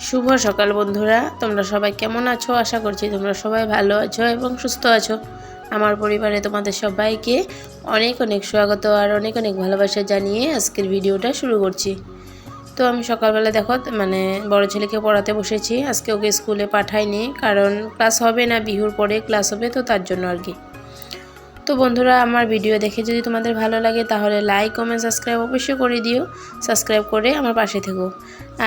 শুভ সকাল বন্ধুরা, তোমরা সবাই কেমন আছো? আশা করছি তোমরা সবাই ভালো আছো এবং সুস্থ আছো। আমার পরিবারে তোমাদের সবাইকে অনেক অনেক স্বাগত আর অনেক অনেক ভালোবাসা জানিয়ে আজকের ভিডিওটা শুরু করছি। তো আমি সকালবেলা দেখো বড় ছেলেকে পড়াতে বসেছি। আজকে ওকে স্কুলে পাঠাইনি, কারণ ক্লাস হবে না, বিহুর পরে ক্লাস হবে, তো তার জন্য আর কি। তো বন্ধুরা, আমার ভিডিও দেখে যদি তোমাদের ভালো লাগে তাহলে লাইক কমেন্ট সাবস্ক্রাইব অবশ্যই করে দিও। সাবস্ক্রাইব করে আমার পাশে থেকো।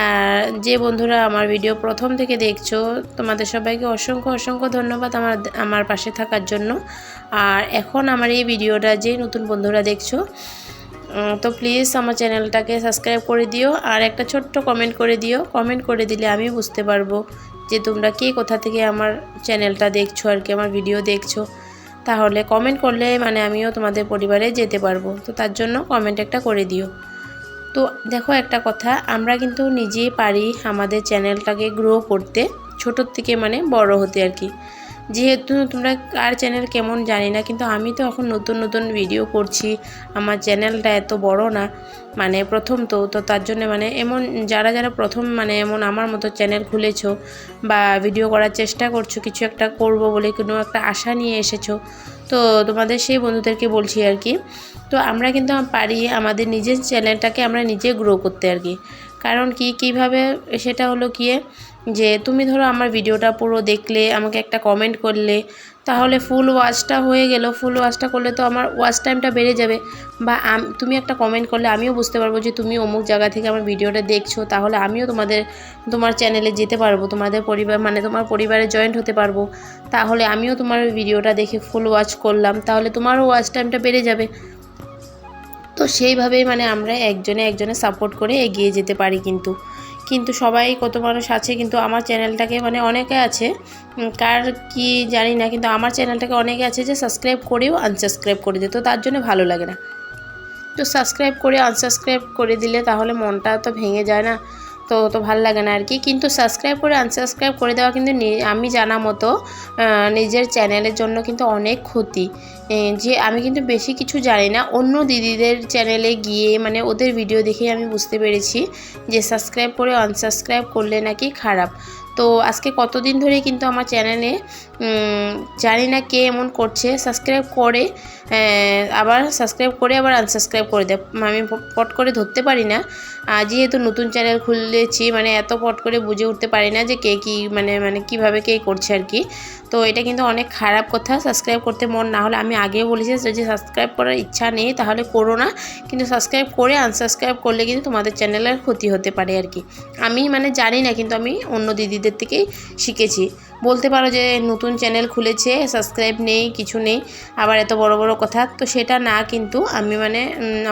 আর যে বন্ধুরা আমার ভিডিও প্রথম থেকে দেখছো, তোমাদের সবাইকে অসংখ্য অসংখ্য ধন্যবাদ আমার পাশে থাকার জন্য। আর এখন আমার এই ভিডিওটা যে নতুন বন্ধুরা দেখছো, তো প্লিজ আমার চ্যানেলটাকে সাবস্ক্রাইব করে দিও আর একটা ছোট্ট কমেন্ট করে দিও। কমেন্ট করে দিলে আমি বুঝতে পারবো যে তোমরা কে কোথা থেকে আমার চ্যানেলটা দেখছো আর কি, আমার ভিডিও দেখছো। তাহলে কমেন্ট করলে আমিও তোমাদের পরিবারে যেতে পারবো, তো তার জন্য কমেন্ট একটা করে দিও। তো দেখো, একটা কথা, আমরা কিন্তু নিজেই পারি আমাদের চ্যানেলটাকে গ্রো করতে, ছোটোর থেকে বড় হতে আর কি। যেহেতু তোমরা কার চ্যানেল কেমন জানি না, কিন্তু আমি তো এখন নতুন নতুন ভিডিও করছি। আমার চ্যানেলটা এত বড় না, প্রথম তো তার জন্য এমন যারা যারা প্রথম এমন আমার মতো চ্যানেল খুলেছো বা ভিডিও করার চেষ্টা করছো, কিছু একটা করব বলে কোনো একটা আশা নিয়ে এসেছো, তো তোমাদের সেই বন্ধুদেরকে বলছি আর কি। তো আমরা কিন্তু পারি আমাদের নিজের চ্যানেলটাকে আমরা নিজে গ্রো করতে আর কি। কারণ কীভাবে সেটা হলো যে তুমি ধরো আমার ভিডিওটা পুরো দেখলে, আমাকে একটা কমেন্ট করলে, তাহলে ফুল ওয়াচটা হয়ে গেল। ফুল ওয়াচটা করলে তো আমার ওয়াচ টাইমটা বেড়ে যাবে। বা তুমি একটা কমেন্ট করলে আমিও বুঝতে পারবো যে তুমি অমুক জায়গা থেকে আমার ভিডিওটা দেখছো, তাহলে আমিও তোমার চ্যানেলে যেতে পারবো, তোমাদের পরিবার তোমার পরিবারে জয়েন্ট হতে পারবো। তাহলে আমিও তোমার ভিডিওটা দেখে ফুল ওয়াচ করলাম, তাহলে তোমারও ওয়াচ টাইমটা বেড়ে যাবে। তো সেইভাবেই আমরা একজনে সাপোর্ট করে এগিয়ে যেতে পারি। কিন্তু সবাই, কত মানুষ আছে কিন্তু আমার চ্যানেলটাকে অনেকে আছে, কার কি জানি না, কিন্তু আমার চ্যানেলটাকে অনেকে আছে যে সাবস্ক্রাইব করেও আনসাবস্ক্রাইব করে দিত, তার জন্য ভালো লাগে না। তো সাবস্ক্রাইব করে আনসাবস্ক্রাইব করে দিলে তাহলে মনটা তো ভেঙে যায় না, তো ভালো লাগে না আর কি। কিন্তু সাবস্ক্রাইব করে আনসাবস্ক্রাইব করে দেওয়া কিন্তু আমি জানা মতো নিজের চ্যানেলের জন্য কিন্তু অনেক ক্ষতি। যে আমি কিন্তু বেশি কিছু জানি না, অন্য দিদিদের চ্যানেলে গিয়ে ওদের ভিডিও দেখেই আমি বুঝতে পেরেছি যে সাবস্ক্রাইব করে আনসাবস্ক্রাইব করলে নাকি খারাপ। তো আজকে কতদিন ধরে কিন্তু আমার চ্যানেলে জানি না কে এমন করছে, সাবস্ক্রাইব করে আবার আনসাবস্ক্রাইব করে দেয়। আমি পট করে ধরতে পারি না, যেহেতু নতুন চ্যানেল খুলেছি, এত পট করে বুঝে উঠতে পারি না যে কে কী কীভাবে কে করছে আর কি। তো এটা কিন্তু অনেক খারাপ কথা। সাবস্ক্রাইব করতে মন না হলে, আমি আগেও বলেছি, যদি সাবস্ক্রাইব করার ইচ্ছা নেই তাহলে করো না, কিন্তু সাবস্ক্রাইব করে আনসাবস্ক্রাইব করলে কিন্তু তোমাদের চ্যানেলের ক্ষতি হতে পারে আর কি। আমি জানি না, কিন্তু আমি অন্য দিদিদের থেকেই শিখেছি। বলতে পারো যে নতুন চ্যানেল খুলেছে, সাবস্ক্রাইব নেই, কিছু নেই, আবার এত বড় বড় কথা, তো সেটা না। কিন্তু আমি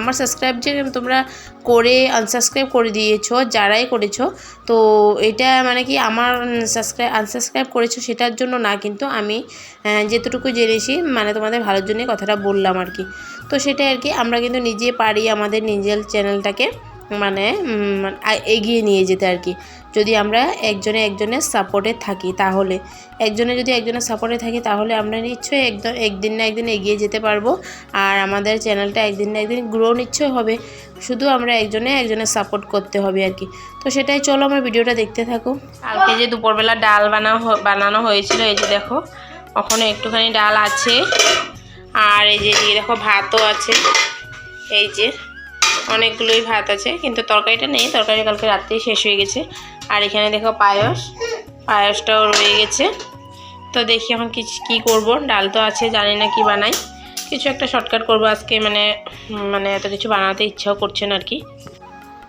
আমার সাবস্ক্রাইব যে তোমরা করে আনসাবস্ক্রাইব করে দিয়েছো, যারাই করেছো, তো এটা কি আমার আনসাবস্ক্রাইব করেছো সেটার জন্য না, কিন্তু আমি যেতটুকু জেনেছি তোমাদের ভালোর জন্য কথাটা বললাম আর কি। তো সেটাই আর কি, আমরা কিন্তু নিজে পারি আমাদের নিজের চ্যানেলটাকে এগিয়ে নিয়ে যেতে আর কি, যদি আমরা একজনের সাপোর্টে থাকি। তাহলে যদি একজনের সাপোর্টে থাকি তাহলে আমরা নিশ্চয়ই একদিন না একদিন এগিয়ে যেতে পারবো, আর আমাদের চ্যানেলটা একদিন না একদিন গ্রো নিশ্চয়ই হবে। শুধু আমরা একজনের সাপোর্ট করতে হবে আর কি। তো সেটাই, চলো আমার ভিডিওটা দেখতে থাকো। কালকে যে দুপুরবেলা ডাল বানানো হয়েছিল, এই যে দেখো ওখানে একটুখানি ডাল আছে, আর এই যে দেখো ভাতও আছে, এই যে অনেকগুলোই ভাত আছে, কিন্তু তরকারিটা নেই, তরকারি কালকে রাত্রেই শেষ হয়ে গেছে। আর এখানে দেখো পায়েসটাও রয়ে গেছে। তো দেখি এখন কি করব, ডাল তো আছে, জানি না কি বানাই, কিছু একটা শর্টকাট করবো আজকে। এত কিছু বানাতে ইচ্ছাও করছে না আর কি।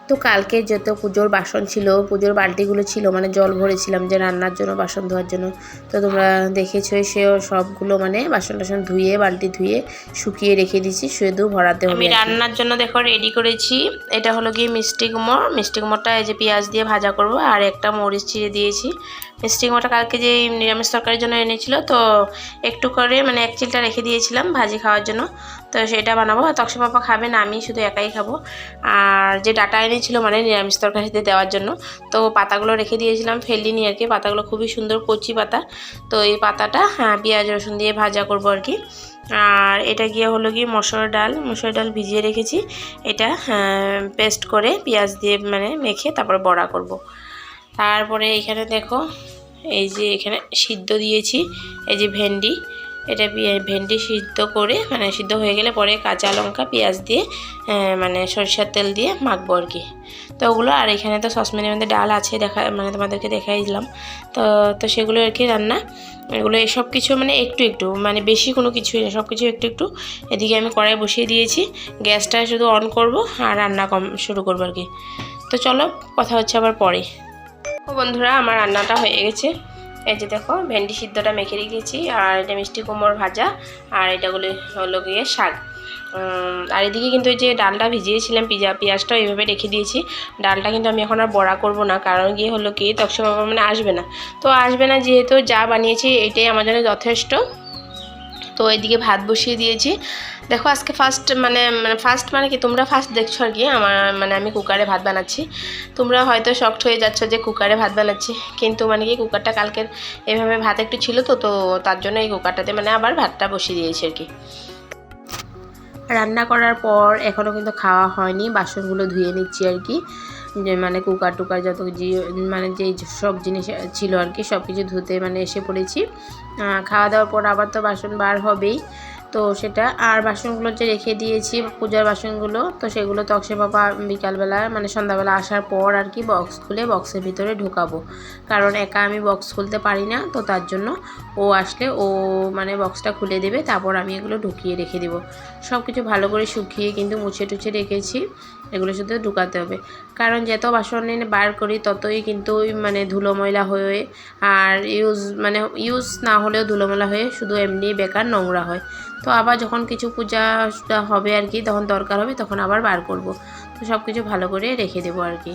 তো কালকে যত পুজোর বাসন ছিল, পুজোর বালতিগুলো ছিল, জল ভরেছিলাম যে রান্নার জন্য, বাসন ধোয়ার জন্য। তো তোমরা দেখেছোই, সেও সবগুলো বাসন টাসন ধুয়ে, বালতি ধুয়ে শুকিয়ে রেখে দিয়েছি, শুধু ভরাতে হবে। আমি রান্নার জন্য দেখো রেডি করেছি, এটা হলো গিয়ে মিষ্টি কুমড়োটা এই যে পেঁয়াজ দিয়ে ভাজা করব, আর একটা মরিচ চিড়ে দিয়েছি। মিষ্টি কুমড়োটা কালকে যে নিরামিষ তরকারির জন্য এনেছিল, তো একটু করে এক চিলটা রেখে দিয়েছিলাম ভাজি খাওয়ার জন্য, তো সেটা বানাবো। তক্সা পাপা খাবে না, আমি শুধু একাই খাবো। আর যে ডাটা এনেছিল নিরামিষ তরকারিতে দেওয়ার জন্য, তো পাতাগুলো রেখে দিয়েছিলাম, ফেলিনি আর কি। পাতাগুলো খুবই সুন্দর কচি পাতা, তো এই পাতাটা পেঁয়াজ রসুন দিয়ে ভাজা করবো আর কি। আর এটা হলো গিয়ে মসুর ডাল ভিজিয়ে রেখেছি, এটা পেস্ট করে পেঁয়াজ দিয়ে মেখে তারপর বড়া করব। তারপরে এখানে দেখো এই যে এখানে সিদ্ধ দিয়েছি এই যে ভেন্ডি, এটা ভেন্ডি সিদ্ধ করে মানে সিদ্ধ হয়ে গেলে পরে কাঁচা লঙ্কা পেঁয়াজ দিয়ে মানে সরিষার তেল দিয়ে মাখবো আর কি। তো ওগুলো আর এখানে তো সসপ্যানের মধ্যে ডাল আছে মানে তোমাদেরকে দেখাই দিলাম। তো সেগুলো আর কি রান্না, এগুলো সব কিছু মানে একটু একটু মানে বেশি কোনো কিছুই না, সব কিছু একটু একটু। এদিকে আমি কড়াই বসিয়ে দিয়েছি, গ্যাসটা শুধু অন করব আর রান্না শুরু করবো আর কি। তো চলো কথা হচ্ছে আবার পরে। ও বন্ধুরা, আমার রান্নাটা হয়ে গেছে। এই যে দেখো ভেন্ডি সিদ্ধটা মেখে রেখেছি, আর এটা মিষ্টি কুমড়োর ভাজা, আর এটাগুলো হলো গিয়ে শাক। আর এদিকে কিন্তু এই যে ডালটা ভিজিয়েছিলাম, পেঁয়াজটাও এইভাবে রেখে দিয়েছি। ডালটা কিন্তু আমি এখন আর বড়া করব না, কারণ গিয়ে হলো কি তক্ষা বাবা মানে আসবে না। তো আসবে না যেহেতু যা বানিয়েছি এটাই আমার জন্য যথেষ্ট। তো এদিকে ভাত বসিয়ে দিয়েছি। দেখো আজকে ফার্স্ট মানে কি তোমরা ফার্স্ট দেখছো আর কি আমার মানে আমি কুকারে ভাত বানাচ্ছি। তোমরা হয়তো শকড হয়ে যাচ্ছ যে কুকারে ভাত বানাচ্ছি, কিন্তু মানে কি কুকারটা কালকের এভাবে ভাত একটু ছিল তো তার জন্য এই কুকারটাতে মানে আবার ভাতটা বসিয়ে দিয়েছি আর কি। রান্না করার পর এখনও কিন্তু খাওয়া হয়নি, বাসনগুলো ধুয়ে নিচ্ছি আর কি। যে মানে কুকার টুকার যত মানে যেই সব জিনিস ছিল আর কি সব কিছু ধুতে মানে এসে পড়েছি। খাওয়া দাওয়ার পর আবার তো বাসন বার হবেই, তো সেটা আর বাসনগুলো যে রেখে দিয়েছি পূজার বাসনগুলো, তো সেগুলো তো অক্ষয় বাবা বিকালবেলা মানে সন্ধ্যাবেলা আসার পর আর কি বক্স খুলে বক্সের ভিতরে ঢোকাবো, কারণ একা আমি বক্স খুলতে পারি না। তো তার জন্য ও আসলে ও মানে বক্সটা খুলে দেবে, তারপর আমি এগুলো ঢুকিয়ে রেখে দেবো। সব কিছু ভালো করে শুকিয়ে কিন্তু মুছে টুছে রেখেছি, এগুলো শুধু ঢুকাতে হবে। কারণ যত বাসন বার করি ততই কিন্তু মানে ধুলো ময়লা হয়ে আর ইউজ না হলেও ধুলো ময়লা হয়ে শুধু এমনি বেকার নোংরা হয়। তো আবার যখন কিছু পূজা হবে আর কি তখন দরকার হবে তখন আবার বার করব। তো সব কিছু ভালো করে রেখে দেবো আর কি।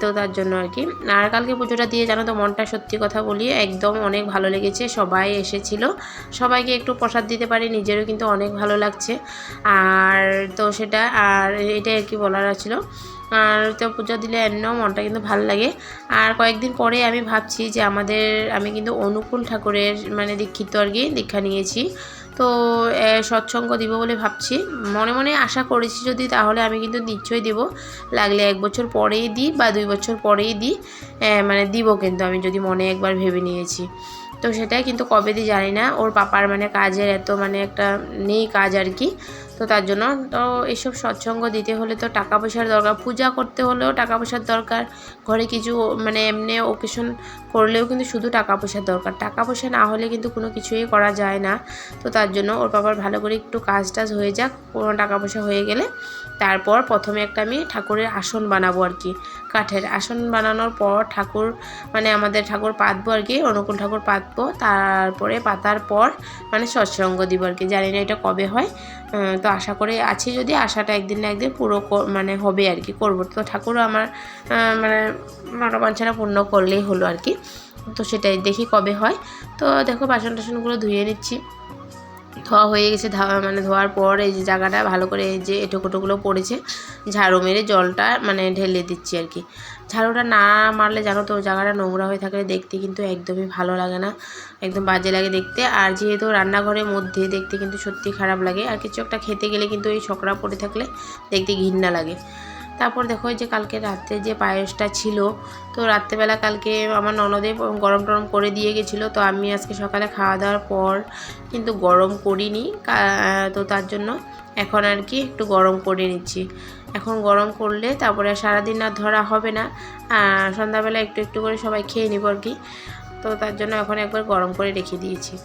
তো তার জন্য আর কি। আর কালকে পুজোটা দিয়ে জানো তো মনটা সত্যি কথা বলি একদম অনেক ভালো লেগেছে, সবাই এসেছিল, সবাইকে একটু প্রসাদ দিতে পারি, নিজেরও কিন্তু অনেক ভালো লাগছে। আর তো সেটা আর এটাই আর কি বলার ছিল। আর তো পুজো দিলে এমনিও মনটা কিন্তু ভালো লাগে। আর কয়েকদিন পরে আমি ভাবছি যে আমি কিন্তু অনুকূল ঠাকুরের মানে দীক্ষিত আর কি দীক্ষা নিয়েছি, তো সৎসঙ্গ দিব বলে ভাবছি, মনে মনে আশা করেছি যদি, তাহলে আমি কিন্তু নিশ্চয়ই দিব, লাগলে 1 বছর পরেই দিই বা 2 বছর পরেই দিই, মানে দিব কিন্তু আমি যদি মনে একবার ভেবে নিয়েছি। তো সেটাই কিন্তু কবে দিই জানি না, ওর পাপার মানে কাজের এত মানে একটা নেই কাজ আর কি। তো তার জন্য তো এইসব সৎসঙ্গ দিতে হলে তো টাকা পয়সার দরকার, পূজা করতে হলেও টাকা পয়সার দরকার, ঘরে কিছু মানে এমনি ওকেশন করলেও কিন্তু শুধু টাকা পয়সার দরকার, টাকা পয়সা না হলে কিন্তু কোনো কিছুই করা যায় না। তো তার জন্য ওর বাবার ভালো করে একটু কাজ টাজ হয়ে যাক, কোনো টাকা পয়সা হয়ে গেলে তারপর প্রথমে একটা আমি ঠাকুরের আসন বানাবো আর কি। কাঠের আসন বানানোর পর ঠাকুর মানে আমাদের ঠাকুর পাতবো আর কি, অনুকূল ঠাকুর পাতবো, তারপরে পাতার পর মানে সৎসঙ্গ দিব আর কি। জানি না এটা কবে হয়, তো আশা করে আছি যদি আশাটা একদিন না একদিন পুরো মানে হবে আর কি, করবো। তো ঠাকুরও আমার মানে মনোবাঞ্ছনা পূর্ণ করলেই হলো আর কি। তো সেটাই দেখি কবে হয়। তো দেখো বাসন টাসনগুলো ধুয়ে নিচ্ছি, ধোয়া হয়ে গেছে, মানে ধোয়ার পর এই যে জায়গাটা ভালো করে এই যে এঁটোকোটোগুলো পড়েছে ঝাড়ু মেরে জলটা মানে ঢেলে দিচ্ছি আর কি। ঝাড়ুটা না মারলে জানো তো জায়গাটা নোংরা হয়ে থাকলে দেখতে কিন্তু একদমই ভালো লাগে না, একদম বাজে লাগে দেখতে। আর যেহেতু রান্নাঘরের মধ্যে দেখতে কিন্তু সত্যি খারাপ লাগে, আর কিছু একটা খেতে গেলে কিন্তু এই ছকরা পড়ে থাকলে দেখতে ঘৃণা লাগে। তারপর দেখো যে কালকে রাত্রে যে পায়েসটা ছিল, তো রাত্রেবেলা কালকে আমার ননদে গরম টরম করে দিয়ে গেছিলো, তো আমি আজকে সকালে খাওয়া দাওয়ার পর কিন্তু গরম করিনি, তো তার জন্য এখন আর কি একটু গরম করে নিচ্ছি। এখন গরম করলে তারপরে সারাদিন আর ধরা হবে না, সন্ধ্যাবেলা একটু একটু করে সবাই খেয়ে নিব আর কি। তো তার জন্য এখন একবার গরম করে রেখে দিয়েছি।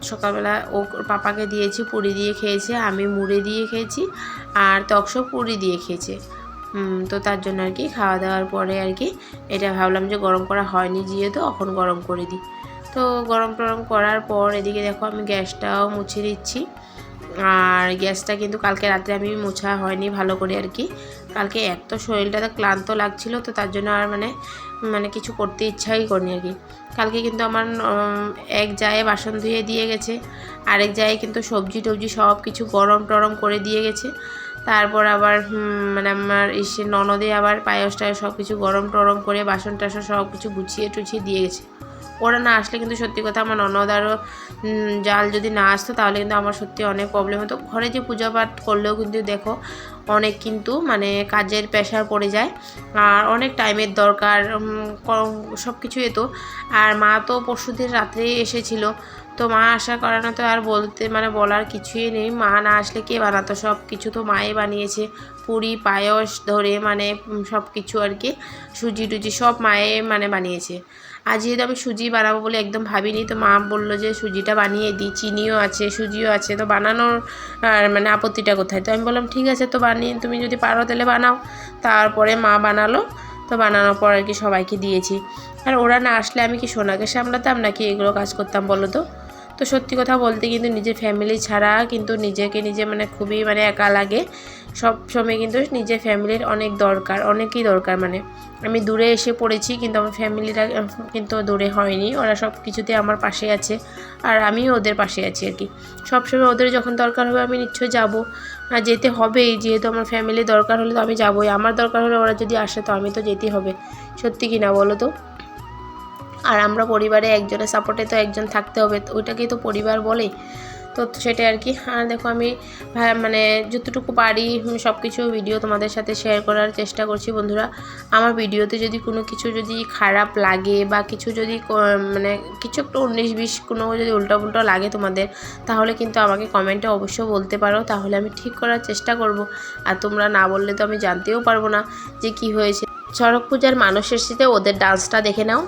সকালবেলা ওর পাপাকে দিয়েছি, পুরি দিয়ে খেয়েছে, আমি মুড়ি দিয়ে খেয়েছি, আর তক্স পুরি দিয়ে খেয়েছে। তো তার জন্য আর কি খাওয়া দাওয়ার পরে আর কি এটা ভাবলাম যে গরম করা হয়নি যেহেতু এখন গরম করে দিই। তো গরম টরম করার পর এদিকে দেখো আমি গ্যাসটাও মুছে দিচ্ছি। আর গ্যাসটা কিন্তু কালকে রাতে আমি মোছা হয়নি ভালো করে আর কি, কালকে এত শরীরটা ক্লান্ত লাগছিল, তো তার জন্য আর মানে কিছু করতে ইচ্ছাই করিনি আর কি। কালকে কিন্তু আমার এক জায়গায় বাসন ধুয়ে দিয়ে গেছে, আরেক জায়গায় কিন্তু সবজি টবজি সব কিছু গরম টরম করে দিয়ে গেছে। তারপর আবার মানে আমার এসে ননদে আবার পায়েস টায়েস সব কিছু গরম টরম করে বাসন টাসন সব কিছু গুছিয়ে টুছিয়ে দিয়ে গেছে। ও ওরা না আসলে কিন্তু সত্যি কথা আমার ননদ আরও জাল যদি না আসতো তাহলে কিন্তু আমার সত্যি অনেক প্রবলেম হতো। ঘরে যে পূজা পাঠ করলেও কিন্তু দেখো অনেক কিন্তু মানে কাজের প্রেশার পড়ে যায় আর অনেক টাইমের দরকার, সব কিছু এতো। আর মা তো পরশুদিন রাত্রেই এসেছিলো, তো মা আসার কারণে তো আর বলতে মানে বলার কিছুই নেই। মা না আসলে কে বানাতো, সব কিছু তো মায়ে বানিয়েছে, পুরি পায়েস ধরে মানে সব কিছু আর কি, সুজি টুজি সব মায়ে মানে বানিয়েছে। আর যেহেতু আমি সুজি বানাবো বলে একদম ভাবিনি, তো মা বললো যে সুজিটা বানিয়ে দিই, চিনিও আছে সুজিও আছে, তো বানানোর মানে আপত্তিটা কোথায়। তো আমি বললাম ঠিক আছে, তো বানিয়ে তুমি যদি পারো তাহলে বানাও। তারপরে মা বানালো, তো বানানোর পর আর কি সবাইকে দিয়েছি। আর ওরা না আসলে আমি কি সোনাকে সামলাতাম নাকি এগুলো কাজ করতাম বলো তো। তো সত্যি কথা বলতে কিন্তু নিজের ফ্যামিলি ছাড়া কিন্তু নিজেকে নিজে মানে খুবই মানে একা লাগে। সব সময় কিন্তু নিজের ফ্যামিলির অনেক দরকার, অনেকই দরকার। মানে আমি দূরে এসে পড়েছি কিন্তু আমার ফ্যামিলিটা কিন্তু দূরে হয়নি, ওরা সব কিছুতে আমার পাশে আছে আর আমিও ওদের পাশে আছি আর কি। সবসময় ওদের যখন দরকার হবে আমি নিশ্চয়ই যাবো, আর যেতে হবেই, যেহেতু আমার ফ্যামিলি দরকার হলে তো আমি যাবোই। আমার দরকার হলে ওরা যদি আসে তো আমি তো যেতেই হবে, সত্যি কি না বলো তো। আর আমরা পরিবারে একজনের সাপোর্টে তো একজন থাকতে হবে, ওইটাকেই তো পরিবার বলে। তো সেটাই আর কি। আর দেখো আমি মানে যতটুকু পারি সব কিছু ভিডিও তোমাদের সাথে শেয়ার করার চেষ্টা করছি বন্ধুরা। আমার ভিডিওতে যদি কোনো কিছু যদি খারাপ লাগে বা কিছু যদি মানে কিছু একটু 19-20 কোনো যদি উল্টাপুল্টা লাগে তোমাদের, তাহলে কিন্তু আমাকে কমেন্টে অবশ্যই বলতে পারো, তাহলে আমি ঠিক করার চেষ্টা করব। আর তোমরা না বললে তো আমি জানতেও পারবো না যে কি হয়েছে। চড়ক পূজার মানুষের সাথে ওদের ডান্সটা দেখে নাও।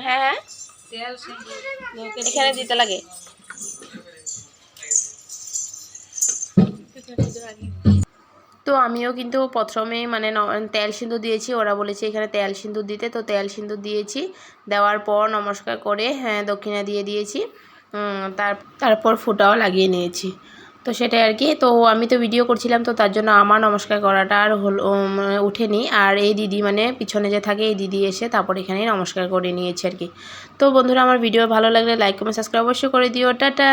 হ্যাঁ এখানে দিতে লাগে। তো আমিও কিন্তু প্রথমে মানে তেল সিঁদুর দিয়েছি, ওরা বলেছে এখানে তেল সিঁদুর দিতে, তো তেল সিঁদুর দিয়েছি। দেওয়ার পর নমস্কার করে হ্যাঁ দক্ষিণা দিয়ে দিয়েছি। তারপর ফোঁটাও লাগিয়ে নিয়েছি। তো সেটাই আর কি। তো আমি তো ভিডিও করছিলাম, তো তার জন্য আমার নমস্কার করাটা আর উঠেনি। আর এই দিদি মানে পিছনে যে থাকে এই দিদি এসে তারপর এখানেই নমস্কার করে নিয়েছে আর কি। তো বন্ধুরা, আমার ভিডিও ভালো লাগলে লাইক কমেন্ট সাবস্ক্রাইব অবশ্যই করে দিও। টাটা।